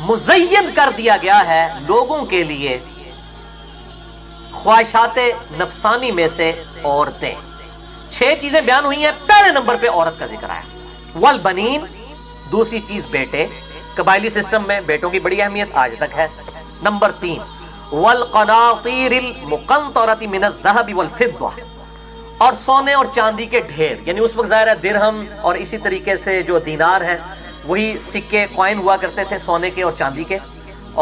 مزین کر دیا گیا ہے لوگوں کے لیے خواہشات نفسانی میں سے عورتیں. 6 چیزیں بیان ہوئی ہیں. پہلے نمبر پہ عورت کا ذکر آیا. والبنین، دوسری چیز بیٹے. قبائلی سسٹم میں بیٹوں کی بڑی اہمیت آج تک ہے. نمبر 3 والقناطیر المقنطرۃ من الذهب والفضہ، اور سونے اور چاندی کے ڈھیر. یعنی اس وقت ظاہر ہے درہم اور اسی طریقے سے جو دینار ہے وہی سکے کوائن ہوا کرتے تھے سونے کے اور چاندی کے،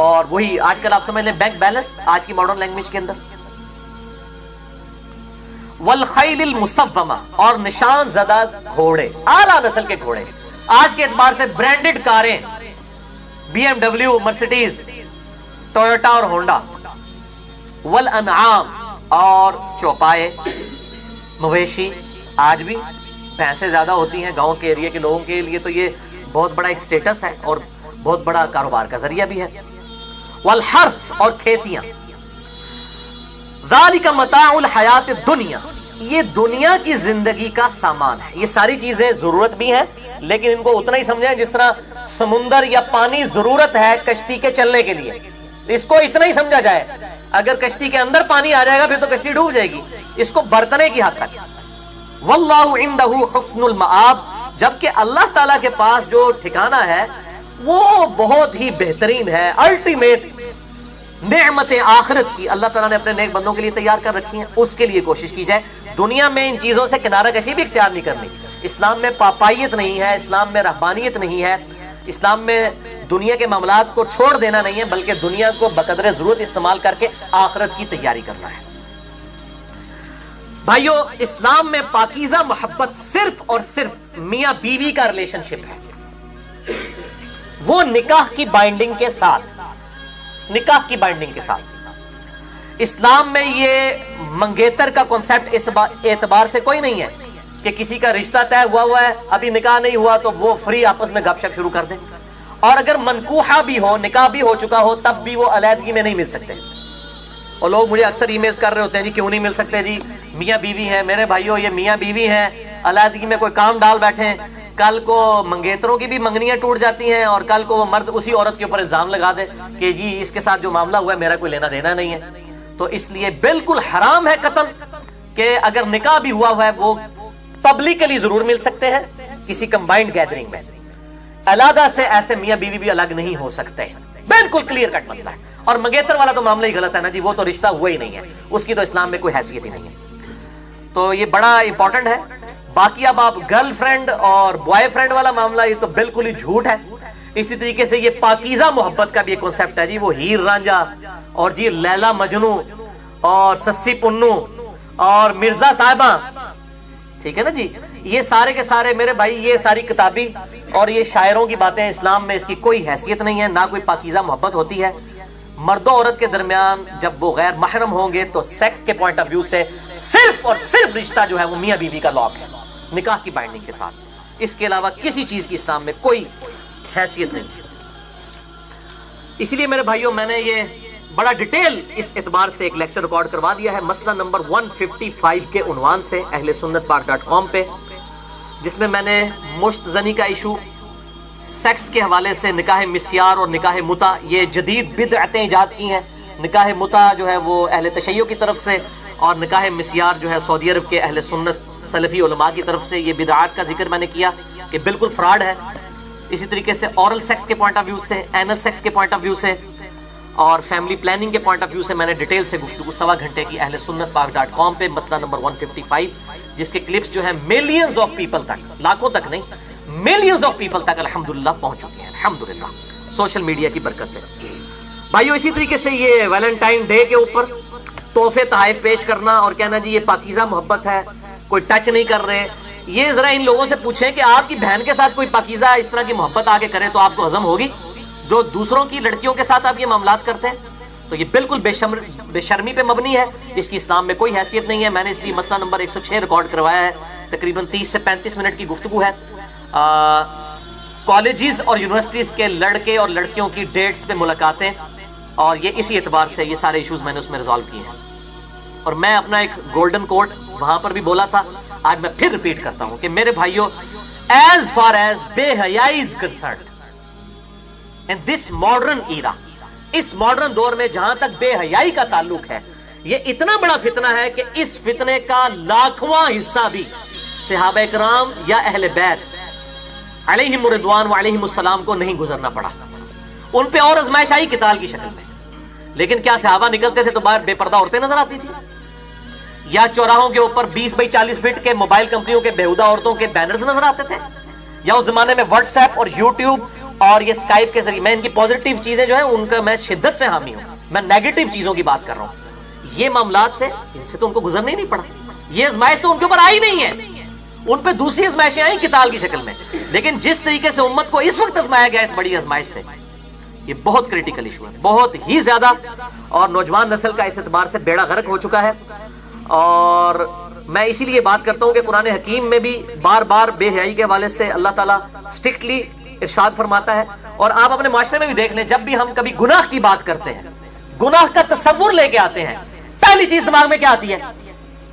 اور وہی آج کل آپ سمجھ لیں بینک بیلنس آج کی ماڈرن لینگویج کے اندر. والخیل المصومہ، اور نشان زدہ گھوڑے، اعلیٰ نسل کے گھوڑے. آج کے اعتبار سے برانڈڈ کاریں، B M W, Mercedes, Toyota اور ہونڈا. والانعام، اور چوپائے، مویشی. آج بھی پیسے زیادہ ہوتی ہیں گاؤں کے ایریا کے لوگوں کے لیے، تو یہ بہت بڑا ایک سٹیٹس ہے اور بہت بڑا کاروبار کا ذریعہ بھی ہے. والحرث، اور کھیتیاں. ذالک متاع الحیات الدنیا، یہ دنیا کی زندگی کا سامان ہے. یہ ساری چیزیں ضرورت بھی ہیں، لیکن ان کو اتنا ہی سمجھیں جس طرح سمندر یا پانی ضرورت ہے کشتی کے چلنے کے لیے، اس کو اتنا ہی سمجھا جائے. اگر کشتی کے اندر پانی آ جائے گا پھر تو کشتی ڈوب جائے گی. اس کو برتنے کی حد تک. واللہ عندہ حسن المآب، جبکہ اللہ تعالیٰ کے پاس جو ٹھکانہ ہے وہ بہت ہی بہترین ہے. الٹیمیٹ نعمت آخرت کی اللہ تعالیٰ نے اپنے نیک بندوں کے لیے تیار کر رکھی ہیں. اس کے لیے کوشش کی جائے. دنیا میں ان چیزوں سے کنارہ کشی بھی اختیار نہیں کرنی. اسلام میں پاپائیت نہیں ہے، اسلام میں رہبانیت نہیں ہے، اسلام میں دنیا کے معاملات کو چھوڑ دینا نہیں ہے، بلکہ دنیا کو بقدر ضرورت استعمال کر کے آخرت کی تیاری کرنا ہے. بھائیو، اسلام میں پاکیزہ محبت صرف اور صرف میاں بیوی کا ریلیشن شپ ہے، وہ نکاح کی بائنڈنگ کے ساتھ. نکاح کی بائنڈنگ کے ساتھ. اسلام میں یہ منگیتر کا کنسپٹ اس اعتبار سے کوئی نہیں ہے کہ کسی کا رشتہ طے ہوا ہے ابھی نکاح نہیں ہوا تو وہ فری آپس میں گپ شپ شروع کر دیں، اور اگر منکوحہ بھی ہو، نکاح بھی ہو چکا ہو، تب بھی وہ علیحدگی میں نہیں مل سکتے. اور لوگ مجھے اکثر ای میلز کر رہے ہوتے ہیں جی کیوں نہیں مل سکتے جی، میاں بیوی ہیں. میرے بھائیو، یہ میاں بیوی ہیں، علیحدگی میں کوئی کام ڈال بیٹھے ہیں، کل کو منگیتروں کی بھی منگنیاں ٹوٹ جاتی ہیں اور کل کو وہ مرد اسی عورت کے اوپر الزام لگا دے کہ جی اس کے ساتھ جو معاملہ ہوا ہے میرا کوئی لینا دینا نہیں ہے. تو اس لیے بالکل حرام ہے قطعاً کہ اگر نکاح بھی ہوا ہے وہ پبلکلی ضرور مل سکتے ہیں کسی کمبائنڈ گیدرنگ میں. علیحدہ سے ایسے میاں بیوی بھی الگ نہیں ہو سکتے. بالکل کلیئر کٹ مسئلہ ہے. اور منگیتر والا تو معاملہ ہی غلط ہے نا جی، وہ تو رشتہ ہوا ہی نہیں ہے، اس کی تو اسلام میں کوئی حیثیت ہی نہیں ہے. تو یہ بڑا امپورٹنٹ ہے. باقی اب آپ گرل فرینڈ اور بوائے فرینڈ والا معاملہ یہ تو بالکل ہی جھوٹ ہے. اسی طریقے سے یہ پاکیزہ محبت کا بھی ایک کنسپٹ ہے جی، وہ ہیر رانجھا اور جی لیلا مجنو اور سسی پنو اور مرزا صاحبہ، ٹھیک ہے نا جی، یہ سارے کے سارے میرے بھائی یہ ساری کتابی اور یہ شاعروں کی باتیں. اسلام میں اس کی کوئی حیثیت نہیں ہے، نہ کوئی پاکیزہ محبت ہوتی ہے. مرد و عورت کے درمیان جب وہ غیر محرم ہوں گے تو سیکس کے پوائنٹ آف ویو سے صرف اور صرف رشتہ جو ہے وہ میاں بیوی کا لاک ہے، نکاح کی بائنڈنگ کے ساتھ. اس کے علاوہ کسی چیز کی اسلام میں کوئی حیثیت نہیں. اسی لیے میرے بھائیوں میں نے یہ بڑا ڈیٹیل اس اعتبار سے ایک لیکچر ریکارڈ کروا دیا ہے مسئلہ نمبر 155 کے عنوان سے اہل سنت پاک .com پہ، جس میں میں نے مشت زنی کا ایشو، سیکس کے حوالے سے نکاح مسیار اور نکاح متع، یہ جدید بدعتیں ایجاد کی ہیں. نکاح متع جو ہے وہ اہل تشیع کی طرف سے، اور نکاح مسیار جو ہے سعودی عرب کے اہل سنت سلفی علماء کی طرف سے. یہ بدعات کا ذکر میں نے کیا کہ بالکل فراڈ ہے. اسی طریقے سے اورل سیکس کے پوائنٹ آف ویو سے، اینل سیکس کے پوائنٹ آف ویو سے اور فیملی پلاننگ کے پوائنٹ آف ویو سے میں نے ڈیٹیل سے گفتگو 1.25 گھنٹے کی اہل سنت پاک .com پہ مسئلہ نمبر 155، جس کے کلپس جو ہیں ملینز آف پیپل تک، لاکھوں تک نہیں، ملینز آف پیپل تک الحمدللہ پہنچ چکے ہیں، الحمدللہ سوشل میڈیا کی برکت سے. بھائیو اسی طریقے سے یہ ویلنٹائن ڈے کے اوپر تحفے تحائف پیش کرنا اور کہنا جی یہ پاکیزہ محبت ہے، کوئی ٹچ نہیں کر رہے، یہ ذرا ان لوگوں سے پوچھیں کہ آپ کی بہن کے ساتھ کوئی پاکیزہ اس طرح کی محبت آگے کرے تو آپ کو ہضم ہوگی جو دوسروں کی لڑکیوں کے ساتھ آپ یہ معاملات کرتے ہیں؟ تو یہ بالکل بے شرمی پہ مبنی ہے، اس کی اسلام میں کوئی حیثیت نہیں ہے. میں نے اس لیے مسئلہ نمبر 106 ریکارڈ کروایا ہے، تقریباً 30 سے 35 منٹ کی گفتگو ہے. کالجز اور یونیورسٹیز کے لڑکے اور لڑکیوں کی ڈیٹس پہ ملاقاتیں، اور یہ اسی اعتبار سے یہ سارے ایشوز میں نے اس میں ریزالو کیے ہیں. اور میں اپنا ایک گولڈن کوٹ وہاں پر بھی بولا تھا، آج میں پھر ریپیٹ کرتا ہوں کہ میرے بھائیوں، ایز فار ایز بے حیائی as concerned, in this modern era, اس ماڈرن دور میں جہاں تک بے حیائی کا تعلق ہے، یہ اتنا بڑا فتنہ ہے کہ اس فتنے کا لاکھواں حصہ بھی صحابہ کرام یا اہل بیت علیہم رضوان و علیہم السلام کو نہیں گزرنا پڑا. ان پہ اور آزمائش آئی قتال کی شکل میں، لیکن کیا صحابہ نکلتے تھے تو باہر بے پردہ عورتیں نظر آتی تھی؟ یا چوراہوں کے اوپر 20 بائی 40 فٹ کے موبائل کمپنیوں کے بیہودہ عورتوں کے بینرز نظر آتے تھے؟ یا اس زمانے میں واٹس ایپ اور یوٹیوب اور یہ اسکائپ کے ذریعے، میں ان کی پازیٹیو چیزیں جو ہیں ان کا میں شدت سے حامی ہوں، میں نیگیٹو چیزوں کی بات کر رہا ہوں، یہ معاملات سے ان سے تو ان کو گزرنا ہی نہیں پڑا، یہ آزمائش تو ان کے اوپر آئی نہیں ہے، ان پہ دوسری آزمائشیں آئیں قتال کی شکل میں. لیکن جس طریقے سے امت کو اس وقت آزمایا گیا اس بڑی آزمائش سے، یہ بہت کریٹیکل ایشو ہے، بہت ہی زیادہ، اور نوجوان نسل کا اس اعتبار سے بیڑا غرق ہو چکا ہے. اور میں اسی لیے بات کرتا ہوں کہ قرآن حکیم میں بھی بار بار بے حیائی کے حوالے سے اللہ تعالیٰ اسٹرکٹلی ارشاد فرماتا ہے، اور آپ اپنے معاشرے میں بھی دیکھ لیں، جب بھی ہم کبھی گناہ کی بات کرتے ہیں، گناہ کا تصور لے کے آتے ہیں، پہلی چیز دماغ میں کیا آتی ہے؟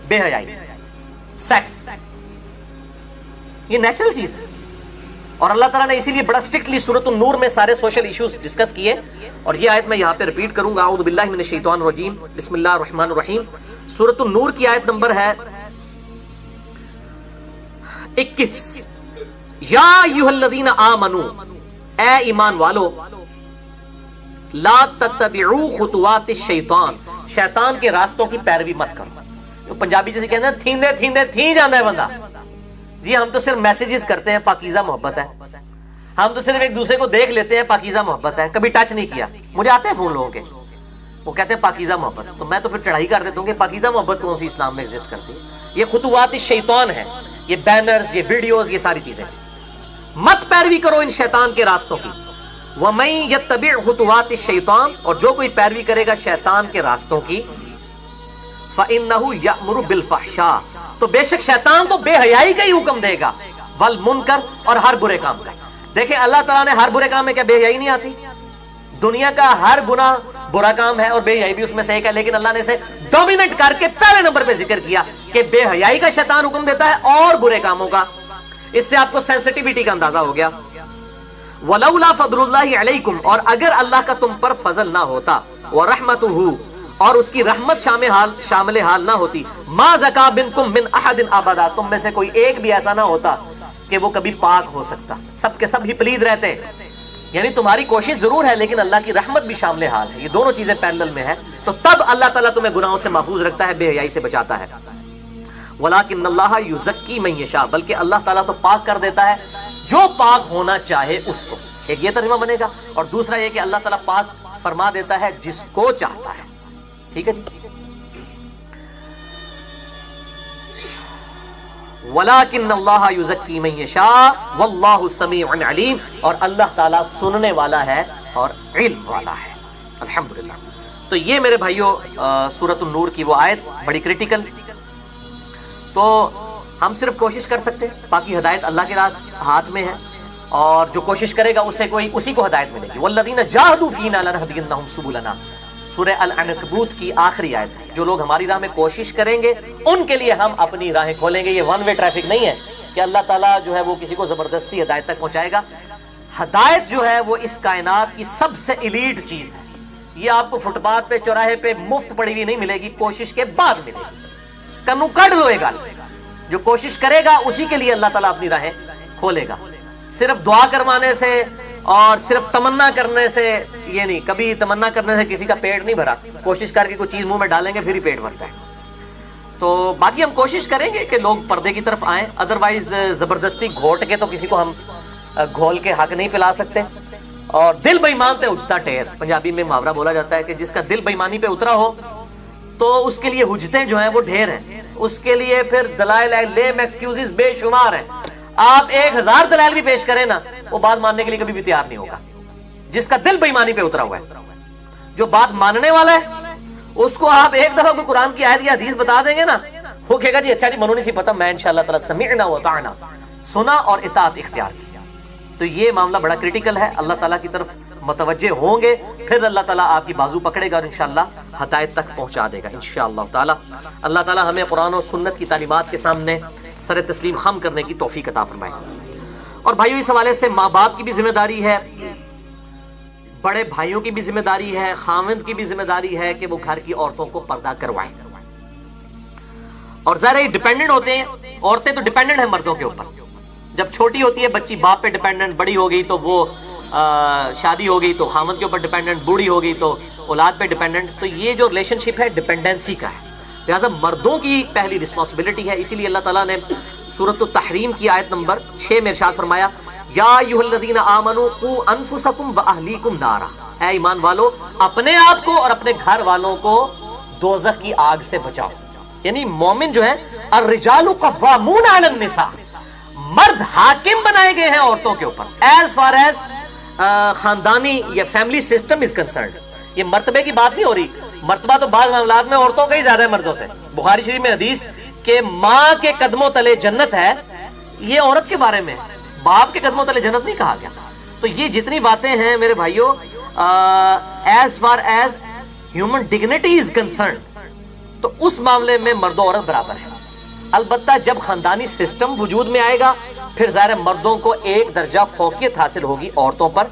بے حیائی، سیکس. یہ نیچرل چیز ہے، اور اللہ تعالیٰ نے اسی لیے بڑا اسٹرکٹلی سورۃ النور میں سارے سوشل ایشوز ڈسکس کیے. اور یہ آیت میں یہاں پہ ریپیٹ کروں گا، اعوذ باللہ من الشیطان الرجیم، بسم اللہ الرحمن الرحیم. سورۃ النور کی آیت نمبر ہے 21. یا ایھا الذین آمنوا، اے ایمان والو، لا تتبعوا خطوات الشیطان، شیطان کے راستوں کی پیروی مت کرو. پنجابی جیسے کہتے ہیں تھیندے تھیندے تھی جانا ہے بندہ. جی ہم تو صرف میسیجز کرتے ہیں، پاکیزہ محبت ہے، ہم تو صرف ایک دوسرے کو دیکھ لیتے ہیں، پاکیزہ محبت ہے، کبھی ٹچ نہیں کیا. مجھے آتے ہیں فون لوگوں کے، وہ کہتے ہیں پاکیزہ محبت، تو میں تو پھر چڑھائی کر دیتا ہوں کہ پاکیزہ محبت کون سی اسلام میں ایگزسٹ کرتی ہے؟ یہ خطوات الشیطان ہے، یہ بینرز، یہ ویڈیوز، یہ ساری چیزیں. مت پیروی کرو ان شیطان کے راستوں کی. وَمَن يَتَّبِعْ خُطُوَاتِ الشَّيْطَانِ، اور جو کوئی پیروی کرے گا شیطان کے راستوں کی، فَإِنَّهُ يَأْمُرُ بِالْفَحْشَاءِ، تو بے شک شیطان تو بے حیائی کا ہی حکم دے گا، وَالْمُنکر، اور ہر برے کام کا. دیکھیں اللہ تعالیٰ نے ہر برے کام میں کیا بے حیائی نہیں آتی؟ دنیا کا ہر گناہ برا کام ہے اور بے حیائی بھی اس میں سے ایک ہے، لیکن اللہ نے اسے ڈومیننٹ کر کے پہلے نمبر پہ ذکر کیا کہ بے حیائی کا شیطان حکم دیتا ہے اور برے کاموں کا. اس سے آپ کو سینسٹیوٹی کا اندازہ ہو گیا. وَلَوْلَا فَضْلُ اللَّهِ عَلَيْكُمْ، اور اگر اللہ کا تم پر فضل نہ ہوتا، وَرَحْمَتُهُ، اور اس کی رحمت شامل حال نہ ہوتی، مَا زَكَا مِنْكُمْ مِنْ أَحَدٍ أَبَدًا، تم میں سے کوئی ایک بھی ایسا نہ ہوتا کہ وہ کبھی پاک ہو سکتا، سب کے سب ہی پلید رہتے. یعنی تمہاری کوشش ضرور ہے لیکن اللہ کی رحمت بھی شامل حال ہے، یہ دونوں چیزیں پیرلل میں ہے، تو تب اللہ تعالیٰ تمہیں گناہوں سے محفوظ رکھتا ہے، بے حیائی سے بچاتا ہے. وَلَٰكِنَّ اللَّهَ يُزَكِّي مَن يَشَاءُ، بلکہ اللہ تعالیٰ تو پاک کر دیتا ہے جو پاک ہونا چاہے اس کو. ایک یہ ترجمہ بنے گا، اور دوسرا یہ کہ اللہ تعالیٰ پاک فرما دیتا ہے جس کو چاہتا ہے. ٹھیک ہے جی. وَلَٰكِنَّ اللَّهَ يُزَكِّي مَن يَشَاءُ وَاللَّهُ سَمِيعٌ عَلِيمٌ، اور اللہ تعالیٰ سننے والا ہے اور علم والا ہے. الحمدللہ. تو یہ میرے بھائیوں سورۃ النور کی وہ آیت بڑی کریٹیکل. تو ہم صرف کوشش کر سکتے ہیں، باقی ہدایت اللہ کے ہاتھ میں ہے، اور جو کوشش کرے گا اسی کو ہدایت ملے گی. وَالَّذِينَ جَاهَدُوا فِينَا لَنَهْدِيَنَّهُمْ سُبُلَنَا، سورہ العنکبوت کی آخری آیت ہے. جو لوگ ہماری راہ میں کوشش کریں گے ان کے لیے ہم اپنی راہیں کھولیں گے. یہ ون وے ٹریفک نہیں ہے کہ اللہ تعالیٰ جو ہے وہ کسی کو زبردستی ہدایت تک پہنچائے گا. ہدایت جو ہے وہ اس کائنات کی سب سے ایلیٹ چیز ہے. یہ آپ کو فٹ پاتھ پہ، چوراہے پہ مفت پڑی ہوئی نہیں ملے گی، کوشش کے بعد ملے گی. کنو کڈ لو گل، جو کوشش کرے گا اسی کے لیے اللہ تعالیٰ اپنی راہیں کھولے گا. صرف دعا کروانے سے اور صرف تمنا کرنے سے یہ نہیں، کبھی تمنا کرنے سے کسی کا پیٹ نہیں بھرا، کوشش کر کے کوئی چیز منہ میں ڈالیں گے پھر ہی پیٹ بھرتا ہے. تو باقی ہم کوشش کریں گے کہ لوگ پردے کی طرف آئیں، ادروائز زبردستی گھوٹ کے تو کسی کو ہم گھول کے حق نہیں پلا سکتے. اور دل بے ایمان تے اجتا ٹیر، پنجابی میں محاورہ بولا جاتا ہے کہ جس کا دل بے ایمانی پہ اترا ہو تو اس کے لیے حجتیں جو ہیں وہ ڈھیر ہیں، اس کے لیے پھر دلائل لیم ایکسکیوزز بے شمار ہیں. آپ 1000 دلائل بھی پیش کریں نا، وہ بات ماننے کے لیے کبھی بھی تیار نہیں ہوگا جس کا دل بے ایمانی پہ اترا ہوا ہے. جو بات ماننے والا ہے اس کو آپ ایک دفعہ کوئی قرآن کی آیت یا حدیث بتا دیں گے نا، وہ کہے گا جی اچھا جی منو نہیں سی پتا، میں انشاءاللہ تعالی سمعنا وطعنا، سنا اور اطاعت اختیار کی. تو یہ معاملہ بڑا کریٹیکل ہے. اللہ تعالیٰ کی طرف متوجہ ہوں گے پھر اللہ تعالیٰ آپ کی بازو پکڑے گا اور انشاءاللہ ہدایت تک پہنچا دے گا انشاءاللہ تعالیٰ. اللہ تعالیٰ ہمیں قرآن و سنت کی تعلیمات کے سامنے سر تسلیم خم کرنے کی توفیق عطا فرمائے. اور بھائیو اس حوالے سے ماں باپ کی بھی ذمہ داری ہے بڑے بھائیوں کی بھی ذمہ داری ہے، خاوند کی بھی ذمہ داری ہے کہ وہ گھر کی عورتوں کو پردہ کروائیں. اور ظاہر ڈیپینڈنٹ ہوتے ہیں، عورتیں تو ڈیپینڈنٹ ہیں مردوں کے اوپر. جب چھوٹی ہوتی ہے بچی باپ پہ ڈیپینڈنٹ، بڑی ہو گئی تو وہ شادی ہو گئی تو خاوند کے اوپر ڈیپینڈنٹ، بوڑھی ہو گئی تو اولاد پہ ڈیپینڈنٹ. تو یہ جو ریلیشن شپ ہے ڈیپینڈنسی کا ہے، لہٰذا مردوں کی پہلی رسپانسبلٹی ہے. اسی لیے اللہ تعالیٰ نے سورۃ التحریم کی آیت نمبر 6 میں ارشاد فرمایا یا ایھا الذین آمنوا قوا انفسکم واہلیکم نارا، اے ایمان والو اپنے آپ کو اور اپنے گھر والوں کو دوزخ کی آگ سے بچاؤ. یعنی مومن جو ہے الرجال قوامون علی النساء، مرد حاکم بنائے گئے ہیں عورتوں کے اوپر ایز فار ایز خاندانی یا فیملی سسٹم از کنسرنڈ. یہ مرتبے کی بات نہیں ہو رہی، مرتبہ تو بعض معاملات میں عورتوں کا ہی زیادہ ہے مردوں سے. بخاری شریف میں حدیث کہ ماں کے قدموں تلے جنت ہے، یہ عورت کے بارے میں ہے، باپ کے قدموں تلے جنت نہیں کہا گیا. تو یہ جتنی باتیں ہیں میرے بھائیوں as far as human dignity is concerned, تو اس معاملے میں مرد و عورت برابر ہے. البتہ جب خاندانی سسٹم وجود میں آئے گا پھر ظاہر مردوں کو ایک درجہ فوقیت حاصل ہوگی عورتوں پر.